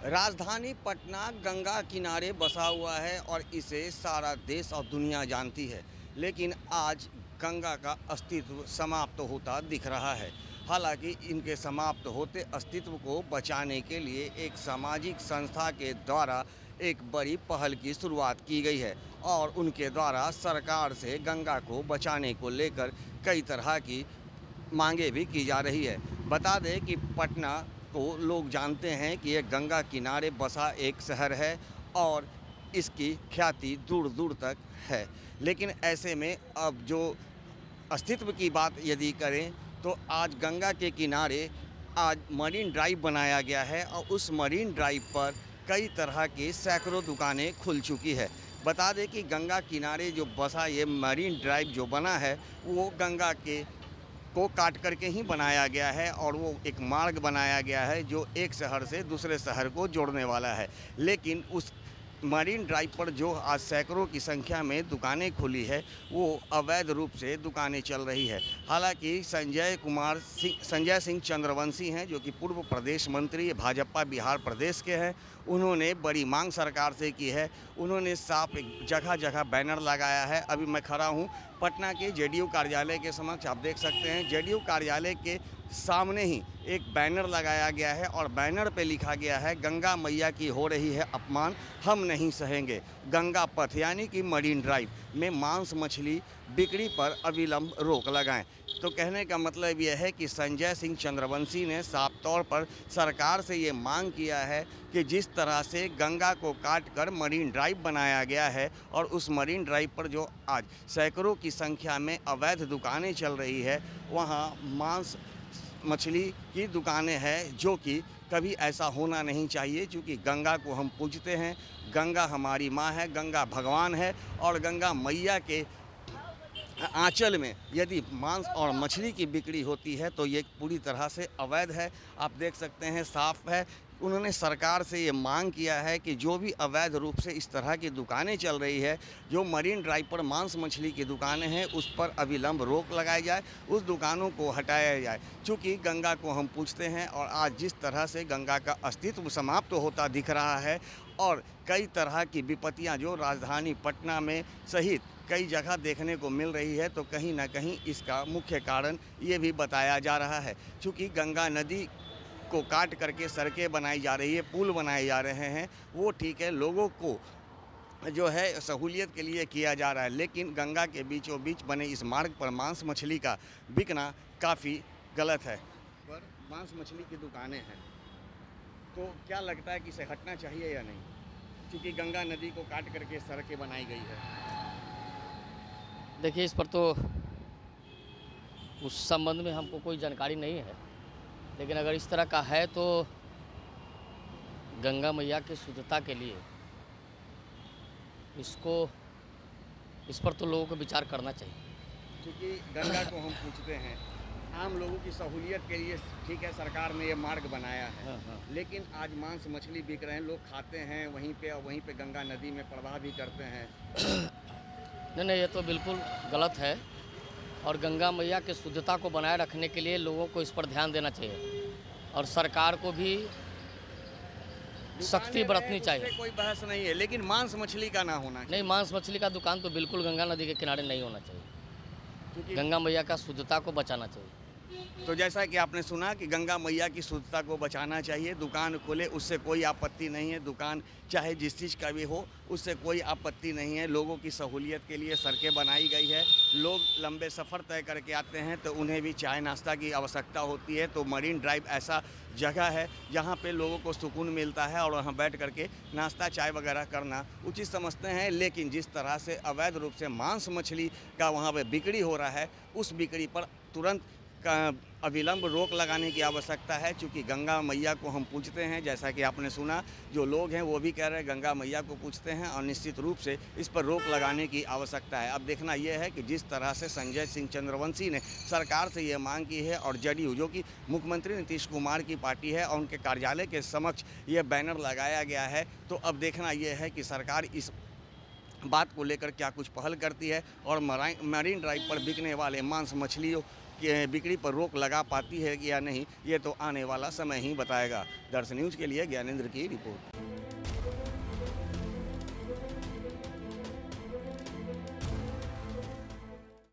राजधानी पटना गंगा किनारे बसा हुआ है और इसे सारा देश और दुनिया जानती है। लेकिन आज गंगा का अस्तित्व समाप्त होता दिख रहा है। हालांकि इनके समाप्त होते अस्तित्व को बचाने के लिए एक सामाजिक संस्था के द्वारा एक बड़ी पहल की शुरुआत की गई है और उनके द्वारा सरकार से गंगा को बचाने को लेकर कई तरह की मांगे भी की जा रही है। बता दें कि पटना को लोग जानते हैं कि यह गंगा किनारे बसा एक शहर है और इसकी ख्याति दूर दूर तक है। लेकिन ऐसे में अब जो अस्तित्व की बात यदि करें तो आज गंगा के किनारे आज मरीन ड्राइव बनाया गया है और उस मरीन ड्राइव पर कई तरह की सैकड़ों दुकानें खुल चुकी है। बता दें कि गंगा किनारे जो बसा ये मरीन ड्राइव जो बना है वो गंगा के को काट करके ही बनाया गया है और वो एक मार्ग बनाया गया है जो एक शहर से दूसरे शहर को जोड़ने वाला है। लेकिन उस मरीन ड्राइव पर जो आज सैकड़ों की संख्या में दुकानें खुली है वो अवैध रूप से दुकानें चल रही है। हालांकि संजय सिंह चंद्रवंशी हैं जो कि पूर्व प्रदेश मंत्री भाजपा बिहार प्रदेश के हैं। उन्होंने बड़ी मांग सरकार से की है। उन्होंने साफ जगह जगह बैनर लगाया है। अभी मैं खड़ा हूँ पटना के जेडीयू कार्यालय के समक्ष। आप देख सकते हैं जेडीयू कार्यालय के सामने ही एक बैनर लगाया गया है और बैनर पे लिखा गया है गंगा मैया की हो रही है अपमान, हम नहीं सहेंगे। गंगा पथ यानी कि मरीन ड्राइव में मांस मछली बिक्री पर अविलंब रोक लगाएं। तो कहने का मतलब यह है कि संजय सिंह चंद्रवंशी ने साफ तौर पर सरकार से ये मांग किया है कि जिस तरह से गंगा को काट कर मरीन ड्राइव बनाया गया है और उस मरीन ड्राइव पर जो आज सैकड़ों की संख्या में अवैध दुकानें चल रही है, वहाँ मांस मछली की दुकानें हैं जो कि कभी ऐसा होना नहीं चाहिए। क्योंकि गंगा को हम पूजते हैं, गंगा हमारी माँ है, गंगा भगवान है और गंगा मैया के आंचल में यदि मांस और मछली की बिक्री होती है तो ये पूरी तरह से अवैध है। आप देख सकते हैं साफ है। उन्होंने सरकार से ये मांग किया है कि जो भी अवैध रूप से इस तरह की दुकानें चल रही है, जो मरीन ड्राइव पर मांस मछली की दुकानें हैं, उस पर अविलंब रोक लगाई जाए, उस दुकानों को हटाया जाए। चूँकि गंगा को हम पूजते हैं और आज जिस तरह से गंगा का अस्तित्व समाप्त होता दिख रहा है और कई तरह की विपत्तियाँ जो राजधानी पटना में सहित कई जगह देखने को मिल रही है, तो कहीं ना कहीं इसका मुख्य कारण ये भी बताया जा रहा है। चूँकि गंगा नदी को काट करके सड़कें बनाई जा रही है, पुल बनाए जा रहे हैं, वो ठीक है, लोगों को जो है सहूलियत के लिए किया जा रहा है। लेकिन गंगा के बीचों बीच बने इस मार्ग पर मांस मछली का बिकना काफ़ी गलत है। पर मांस मछली की दुकानें हैं तो क्या लगता है कि इसे हटना चाहिए या नहीं, क्योंकि गंगा नदी को काट करके सड़कें बनाई गई है? देखिए, इस पर तो उस संबंध में हमको कोई जानकारी नहीं है, लेकिन अगर इस तरह का है तो गंगा मैया की शुद्धता के लिए इस पर तो लोगों को विचार करना चाहिए। क्योंकि गंगा को हम पूछते हैं, आम लोगों की सहूलियत के लिए ठीक है सरकार ने ये मार्ग बनाया है। हाँ। लेकिन आज मांस मछली बिक रहे हैं, लोग खाते हैं वहीं पे और वहीं पे गंगा नदी में प्रवाह भी करते हैं। नहीं, ये तो बिल्कुल गलत है और गंगा मैया की शुद्धता को बनाए रखने के लिए लोगों को इस पर ध्यान देना चाहिए और सरकार को भी सख्ती बरतनी चाहिए। कोई बहस नहीं है, लेकिन मांस मछली का ना होना चाहिए। नहीं, मांस मछली का दुकान तो बिल्कुल गंगा नदी के किनारे नहीं होना चाहिए, क्योंकि गंगा मैया का शुद्धता को बचाना चाहिए। तो जैसा कि आपने सुना कि गंगा मैया की शुद्धता को बचाना चाहिए, दुकान खोले उससे कोई आपत्ति नहीं है, दुकान चाहे जिस चीज़ का भी हो उससे कोई आपत्ति नहीं है। लोगों की सहूलियत के लिए सड़कें बनाई गई है, लोग लंबे सफ़र तय करके आते हैं तो उन्हें भी चाय नाश्ता की आवश्यकता होती है। तो मरीन ड्राइव ऐसा जगह है जहाँ पे लोगों को सुकून मिलता है और वहाँ बैठ करके नाश्ता चाय वगैरह करना उचित समझते हैं। लेकिन जिस तरह से अवैध रूप से मांस मछली का वहाँ पे बिक्री हो रहा है, उस बिक्री पर तुरंत अविलंब रोक लगाने की आवश्यकता है। क्योंकि गंगा मैया को हम पूजते हैं, जैसा कि आपने सुना, जो लोग हैं वो भी कह रहे हैं गंगा मैया को पूजते हैं और निश्चित रूप से इस पर रोक लगाने की आवश्यकता है। अब देखना यह है कि जिस तरह से संजय सिंह चंद्रवंशी ने सरकार से ये मांग की है और जेडीयू जो कि मुख्यमंत्री नीतीश कुमार की पार्टी है और उनके कार्यालय के समक्ष ये बैनर लगाया गया है, तो अब देखना यह है कि सरकार इस बात को लेकर क्या कुछ पहल करती है और मरीन ड्राइव पर बिकने वाले मांस मछलियों बिक्री पर रोक लगा पाती है या नहीं, ये तो आने वाला समय ही बताएगा। दर्शन न्यूज़ के लिए ज्ञानेंद्र की रिपोर्ट।